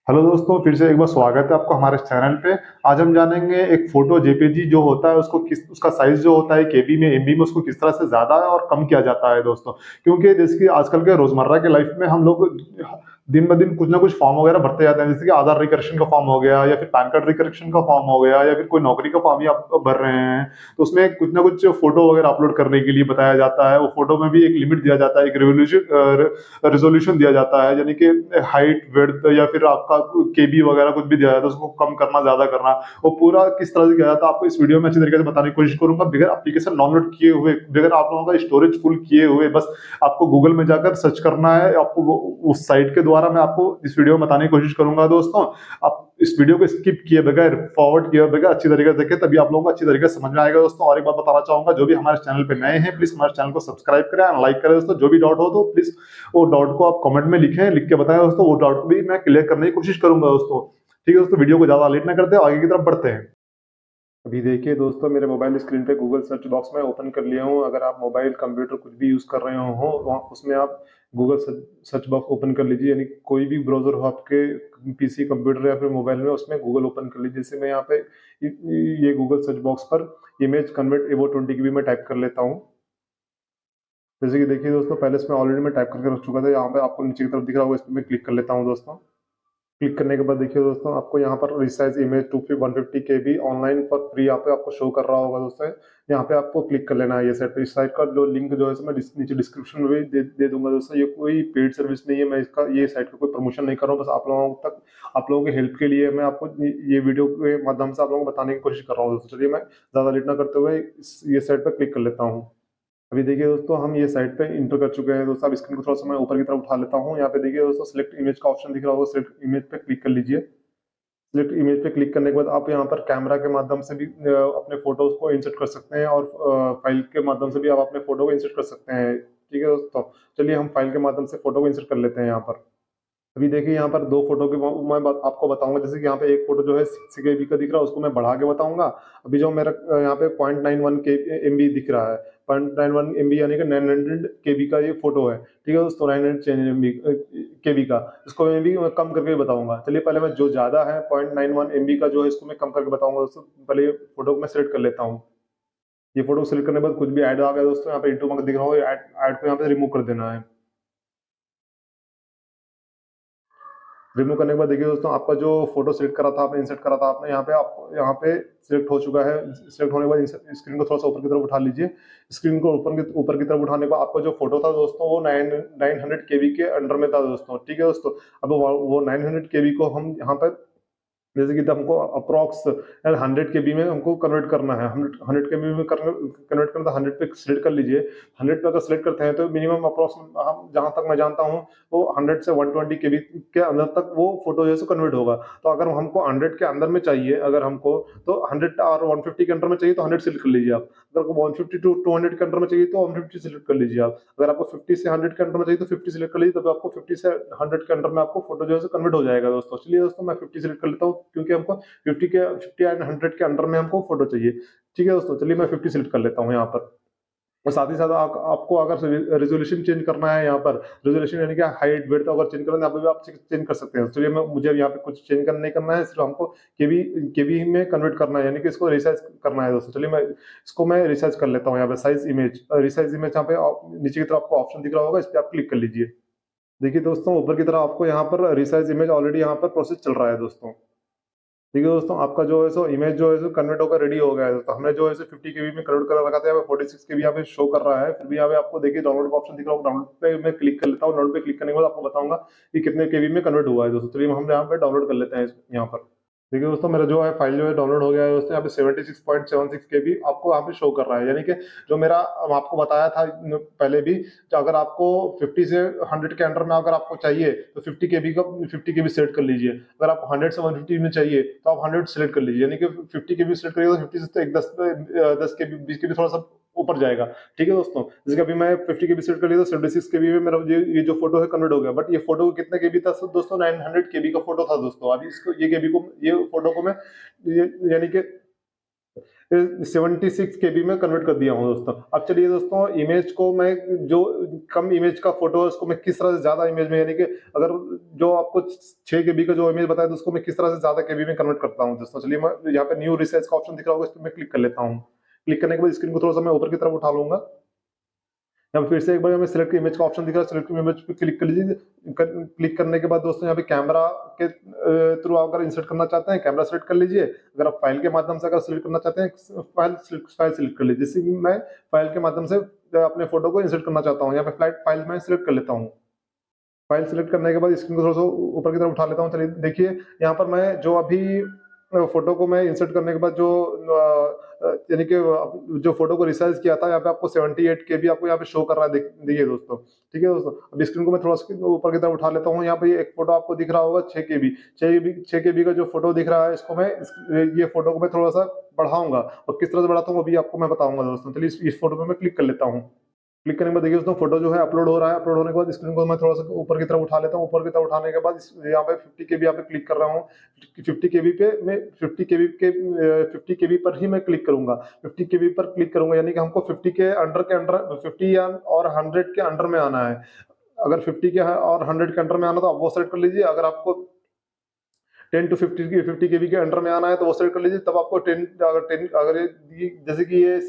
Hello दोस्तों, फिर से एक बार स्वागत है आपको हमारे चैनल पे। आज हम जानेंगे एक फोटो जेपीजी जो होता है उसको किस उसका साइज जो होता है केबी में एमबी में उसको किस तरह से ज्यादा और कम किया जाता है दोस्तों। क्योंकि जैसे कि आजकल के रोजमर्रा के लाइफ में हम लोग दिन ब दिन कुछ ना कुछ फॉर्म वगैरह भरते जाते हैं, जैसे कि आधार रिकरेक्शन का फॉर्म हो गया या फिर पैन कार्ड रिकरेक्शन का फॉर्म हो गया या फिर कोई नौकरी का फॉर्म ही आप भर रहे हैं। तो उसमें कुछ ना कुछ फोटो वगैरह अपलोड करने के लिए बताया जाता है। वो फोटो में भी एक लिमिट दिया जाता है, एक रेजोल्यूशन दिया जाता है, यानी कि हाइट वेड्थ या फिर आपका केबी वगैरह कुछ भी दिया जाता है, उसको कम करना ज्यादा करना। वो पूरा किस तरह से किया जाता है आपको इस वीडियो में अच्छी तरीके से बताने की कोशिश करूंगा, बगैर एप्लीकेशन डाउनलोड किए हुए, बगैर आप लोगों का स्टोरेज फुल किए हुए। बस आपको गूगल में जाकर सर्च करना है, आपको उस साइट के द्वारा मैं आपको इस वीडियो में बताने की कोशिश करूंगा दोस्तों। आप इस वीडियो को स्किप किए बगैर, फॉरवर्ड किए बगैर अच्छी तरीके से देखें, तभी आप लोगों को अच्छी तरीके से समझ में आएगा दोस्तों। और एक बात बताना चाहूंगा, जो भी हमारे चैनल पे नए हैं प्लीज हमारे चैनल को सब्सक्राइब करें, लाइक करें दोस्तों। जो भी डाउट हो तो प्लीज वो डाउट को आप कमेंट में लिखें, लिख के बताएं दोस्तों। वो डाउट को भी मैं क्लियर करने की कोशिश करूंगा दोस्तों। ठीक है दोस्तों, वीडियो को ज्यादा लेट ना करते, आगे की तरफ बढ़ते हैं। अभी देखिए दोस्तों, मेरे मोबाइल स्क्रीन पे गूगल सर्च बॉक्स में ओपन कर लिया हूँ। अगर आप मोबाइल कंप्यूटर कुछ भी यूज कर रहे हो वहाँ उसमें आप गूगल सर्च बॉक्स ओपन कर लीजिए, यानी कोई भी ब्राउजर हो आपके पीसी कंप्यूटर या फिर मोबाइल में, उसमें गूगल ओपन कर लीजिए। जैसे मैं यहाँ पे ये गूगल सर्च बॉक्स पर इमेज कन्वर्ट एवो 20 की भी मैं टाइप कर लेता हूँ। जैसे कि देखिए दोस्तों, पहले इसमें ऑलरेडी मैं टाइप करके रख चुका था। यहाँ पे आपको नीचे की तरफ दिख रहा होगा, इस पर मैं क्लिक कर लेता हूँ दोस्तों। क्लिक करने के बाद देखिए दोस्तों, आपको यहाँ पर resize image 150 KB online for free यहाँ पे आपको शो कर रहा होगा दोस्तों। यहाँ पे आपको क्लिक कर लेना है ये साइट पे। इस साइट का जो लिंक जो है मैं नीचे डिस्क्रिप्शन में भी दे दूंगा दोस्तों। ये कोई पेड सर्विस नहीं है, मैं इसका ये साइट का कोई प्रमोशन नहीं कर रहा हूँ, बस आप लोगों के हेल्प के लिए मैं आपको ये वीडियो के माध्यम से आप लोगों को बताने की कोशिश कर रहा हूँ दोस्तों। चलिए मैं ज्यादा लेट ना करते हुए ये साइट पर क्लिक कर लेता हूँ। अभी देखिए दोस्तों, हम ये साइट पे इंटर कर चुके हैं दोस्तों। अब स्क्रीन को थोड़ा सा मैं ऊपर की तरफ उठा लेता हूँ। यहाँ पे देखिए दोस्तों, सिलेक्ट इमेज का ऑप्शन दिख रहा होगा, सिलेक्ट इमेज पे क्लिक कर लीजिए। सिलेक्ट इमेज पे क्लिक करने के बाद आप यहाँ पर कैमरा के माध्यम से भी अपने फोटोज को इंसर्ट कर सकते हैं, और फाइल के माध्यम से भी आप अपने फोटो को इंसर्ट कर सकते हैं। ठीक है दोस्तों, चलिए हम फाइल के माध्यम से फोटो को इंसर्ट कर लेते हैं यहाँ पर। अभी देखिए यहाँ पर दो फोटो की मैं आपको बताऊंगा। जैसे कि यहाँ पे एक फोटो जो है 6 KB का दिख रहा है, उसको मैं बढ़ा के बताऊंगा। अभी जो मेरा यहाँ पे 0.91 के MB दिख रहा है, 0.91 MB यानी कि 900 KB का ये फोटो है। ठीक है दोस्तों, 900 KB का, इसको मैं भी मैं कम करके बताऊंगा। चलिए पहले मैं जो ज्यादा है 0.91 MB का जो है इसको मैं कम करके बताऊंगा दोस्तों। पहले ये फोटो को मैं सिलेक्ट कर लेता हूँ। ये फोटो सिलेक्ट करने के बाद कुछ भी ऐड आ गया दोस्तों, यहाँ पे इंटू मार्क दिख रहा होगा, ऐड को यहाँ पे रिमूव कर देना है। रिमूव करने के बाद देखिए दोस्तों, आपका जो फोटो सिलेक्ट करा था आपने, इंसर्ट करा था आपने, यहाँ पे आप यहाँ पे सिलेक्ट हो चुका है। सिलेक्ट होने के बाद स्क्रीन को थोड़ा सा ऊपर की तरफ उठा लीजिए। स्क्रीन को ऊपर की तरफ उठाने के बाद आपका जो फोटो था दोस्तों वो 900 KB के अंडर में था दोस्तों। ठीक है दोस्तों, अब वो 900 KB को हम यहाँ पर, जैसे कि हमको अप्रॉक्स 100 KB में हमको कन्वर्ट करना है। 100 KB में कन्वर्ट करना, 100 पे सिलेक्ट कर लीजिए। 100 पे अगर सिलेक्ट करते हैं तो मिनिमम अप्रॉक्स, हम जहां तक मैं जानता हूँ, वो 100 से 120 KB के अंदर तक वो फोटो जैसे कन्वर्ट होगा। तो अगर हमको 100 के अंदर में चाहिए, अगर हमको, तो 100 और 150 के अंदर में चाहिए तो 100 सिलेक्ट कर लीजिए आप। अगर आपको 150 टू 200 के अंदर में चाहिए तो 150 सिलेक्ट कर लीजिए आप। अगर आपको 50 से 100 के अंदर में चाहिए तो 50 सिलेक्ट कर लीजिए, तब आपको 50 से 100 के अंदर में आपको फोटो जो है कन्वर्ट हो जाएगा दोस्तों। चलिए दोस्तों, मैं 50 सिलेक्ट कर लेता हूँ, क्योंकि हमको 50 एंड 100 के अंडर में हमको फोटो चाहिए। ठीक है दोस्तों, चलिए मैं 50 सिलेक्ट कर लेता हूँ यहाँ पर। और साथ ही साथ आपको अगर रेजोल्यूशन चेंज करना है, यहाँ पर रेजोल्यूशन यानी कि हाइट वेट अगर चेंज करना है, यहाँ पे भी आप चेंज कर सकते हैं। चलिए मैं, मुझे यहाँ पे कुछ चेंज नहीं करना है, सिर्फ हमको केबी में कन्वर्ट करना है, यानी कि इसको रिसाइज करना है दोस्तों। चलिए मैं इसको मैं रिसाइज कर लेता हूँ। यहाँ पे साइज इमेज, रिसाइज इमेज यहाँ पे नीचे की तरफ आपको ऑप्शन दिख रहा होगा, इस पर आप क्लिक कर लीजिए। देखिए दोस्तों, ऊपर की तरफ आपको यहाँ पर रिसाइज इमेज ऑलरेडी यहाँ पर प्रोसेस चल रहा है दोस्तों। ठीक है दोस्तों, आपका जो है इमेज जो है कन्वर्ट होकर रेडी हो गया है दोस्तों। हमने जो है 50 KB में कन्वर्ट कर रखा था, यहाँ पे 46 KB यहाँ पे शो कर रहा है। फिर भी यहाँ पे आपको देखिए डाउनलोड का ऑप्शन दिख रहा होगा, डाउनलोड पे मैं क्लिक कर लेता हूँ। डाउनलोड पे क्लिक करने के बाद आपको बताऊंगा कि कितने केबी में कन्वर्ट हुआ है दोस्तों। चलिए हम यहाँ पे डाउनलोड कर लेते हैं यहाँ पर। देखिए दोस्तों, मेरा जो है फाइल जो है डाउनलोड हो गया है दोस्तों। यहाँ पे 76.76 KB आपको यहाँ पे शो कर रहा है, यानी कि जो मेरा आपको बताया था पहले भी, कि अगर आपको 50 से 100 के अंडर में अगर आपको चाहिए तो 50 KB सेलेक्ट कर लीजिए। अगर आपको 100 से 150 में चाहिए तो आप 100 सेलेक्ट कर लीजिए, यानी कि 50 KB सेलेक्ट करिएगा तो 50 से एक 10 KB 20 KB थोड़ा सा ऊपर जाएगा। ठीक है दोस्तों, जैसे कि अभी मैं 50 KB सेलेक्ट कर लिया तो 76 KB में मेरा ये जो फोटो है कन्वर्ट हो गया। बट ये फोटो कितने केबी था दोस्तों? 900 KB का फोटो था दोस्तों। अभी इसको ये केबी को, ये फोटो को मैं, यानी कि 76 केबी में कन्वर्ट कर दिया हूँ दोस्तों। अब चलिए दोस्तों, इमेज को मैं जो कम इमेज का फोटो है उसको मैं किस तरह से ज्यादा इमेज में, यानी कि अगर जो आपको 6 केबी का जो इमेज बताया तो उसको मैं किस तरह से ज्यादा केबी में कन्वर्ट करता हूँ दोस्तों। चलिए, मैं यहाँ पे न्यू रिसाइज का ऑप्शन दिख रहा होगा, इस पर मैं क्लिक कर लेता हूँ। क्लिक करने के बाद स्क्रीन को थोड़ा सा मैं ऊपर की तरफ उठा लूंगा। यहाँ पे फिर से एक बार हमें सिलेक्ट इमेज का ऑप्शन दिख रहा है, सिलेक्ट इमेज पे क्लिक कर लीजिए। क्लिक करने के बाद दोस्तों यहाँ पे कैमरा के थ्रू अगर इंसर्ट करना चाहते हैं, कैमरा सेलेक्ट कर लीजिए। अगर आप फाइल के माध्यम से अगर सिलेक्ट करना चाहते हैं, फाइल सिलेक्ट कर लीजिए। जैसे कि मैं फाइल के माध्यम से अपने फोटो को इंसर्ट करना चाहता हूँ, यहाँ पे फाइल में सिलेक्ट कर लेता हूँ। फाइल सिलेक्ट करने के बाद स्क्रीन को थोड़ा सा ऊपर की तरफ उठा लेता हूँ। चलिए देखिए, यहाँ पर मैं जो अभी फोटो को मैं इंसर्ट करने के बाद जो यानी कि जो फोटो को रिसाइज किया था, यहाँ पे आपको 78 केबी आपको यहाँ पे शो कर रहा है, देखिए दोस्तों। ठीक है दोस्तों, अब स्क्रीन को मैं थोड़ा सा ऊपर की तरफ उठा लेता हूँ। यहाँ पे एक फोटो आपको दिख रहा होगा 6 केबी का जो फोटो दिख रहा है, इसको मैं ये फोटो को मैं थोड़ा सा बढ़ाऊंगा, और किस तरह से बढ़ाता हूँ अभी आपको मैं बताऊंगा दोस्तों। चलिए इस फोटो पे मैं क्लिक कर लेता हूँ। क्लिक करने के बाद देखिए दोस्तों, फोटो जो है अपलोड हो रहा है। अपलोड होने के बाद स्क्रीन को मैं थोड़ा सा ऊपर की तरफ उठा लेता हूँ। ऊपर की तरफ उठाने के बाद यहाँ पे 50 केबी यहाँ पे क्लिक कर रहा हूँ। 50 केबी पे मैं 50 केबी पर ही मैं क्लिक करूंगा। 50 केबी पर क्लिक करूंगा, यानी कि हमको 50 के अंडर 50 या और 100 के अंडर में आना है। अगर 50 के और 100 के अंडर में आना तो आप वो सेलेक्ट कर लीजिए। अगर आपको 10 टू 50 केबी के अंडर में आना है तो वो सेलेक्ट कर लीजिए। तब आपको 10 अगर जैसे कि ये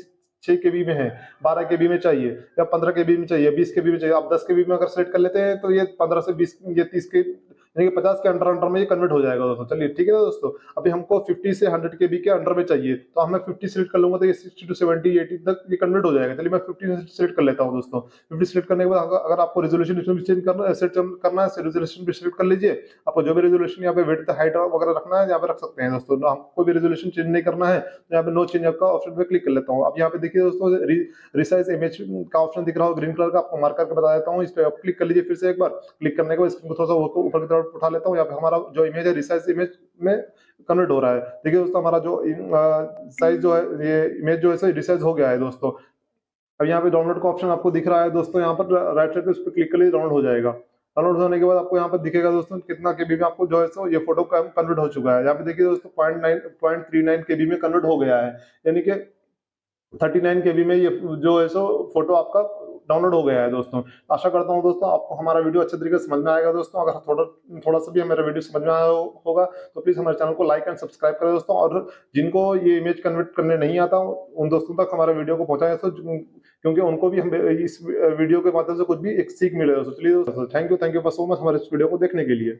6 केबी में है, 12 केबी में चाहिए, या 15 केबी में चाहिए, 20 केबी में चाहिए, आप 10 केबी में अगर सेलेक्ट कर लेते हैं तो ये 15 से 20, ये 30 के, यानी कि 50 के अंडर में ये कन्वर्ट हो जाएगा दोस्तों। चलिए ठीक है ना दोस्तों, अभी हमको 50 से 100 केबी के अंडर में चाहिए, तो हम 50 सेलेक्ट कर लूंगा तो ये 60 टू 70 80 तक ये कन्वर्ट हो जाएगा। चलिए मैं 50 सेलेक्ट कर लेता हूँ दोस्तों। 50 सेलेक्ट करने के बाद अगर आपको रेजोल्यूशन इसमें भी चेंज करना है, सेट करना है, रेजोल्यूशन भी सेलेक्ट कर लीजिए। आपको जो भी रेजोल्यूशन यहाँ पे विड्थ हाइट वगैरह रखना है यहाँ पे रख सकते हैं दोस्तों। हमको भी रेजोल्यूशन चेंज नहीं करना है तो यहाँ पे नो चेंज का ऑप्शन पे क्लिक कर लेता हूँ। अब यहाँ पे देखिए दोस्तों, रिसाइज इमेज का ऑप्शन दिख रहा हो ग्रीन कलर का, आपको मार्क करके बता देता हूँ। इस पे आप क्लिक कर लीजिए फिर से एक बार। क्लिक करने के बाद स्क्रीन को थोड़ा सा ऊपर की तरफ उठा लेता हूँ। यहाँ पे हमारा जो इमेज है रिसाइज इमेज में कन्वर्ट हो रहा है। देखिए दोस्तों, हमारा जो साइज जो है, ये इमेज जो है रिसाइज हो गया है दोस्तों। अब यहाँ पे डाउनलोड का ऑप्शन आपको दिख रहा है दोस्तों, यहाँ पर राइट साइड पे उस पर क्लिक कर लीजिए, डाउनलोड हो जाएगा। डाउनलोड होने के बाद आपको यहाँ पर दिखेगा दोस्तों कितना केबी में आपको जो है सो ये फोटो कन्वर्ट हो चुका है। यहाँ पे देखिए दोस्तों 0.39 केबी में कन्वर्ट हो गया है, यानी कि 39 केबी में ये जो है सो फोटो आपका डाउनलोड हो गया है दोस्तों। आशा करता हूँ दोस्तों आपको हमारा वीडियो अच्छे तरीके से समझ में आएगा दोस्तों। अगर थोड़ा सा भी हमारा वीडियो समझ में आया होगा तो प्लीज हमारे चैनल को लाइक एंड सब्सक्राइब करें दोस्तों। और जिनको ये इमेज कन्वर्ट करने नहीं आता उन दोस्तों तक हमारे वीडियो को पहुंचाएं दोस्तों, क्योंकि उनको भी हम इस वीडियो के माध्यम से कुछ भी एक सीख मिले दोस्तों। चलिए दोस्तों, थैंक यू सो मच हमारे इस वीडियो को देखने के लिए।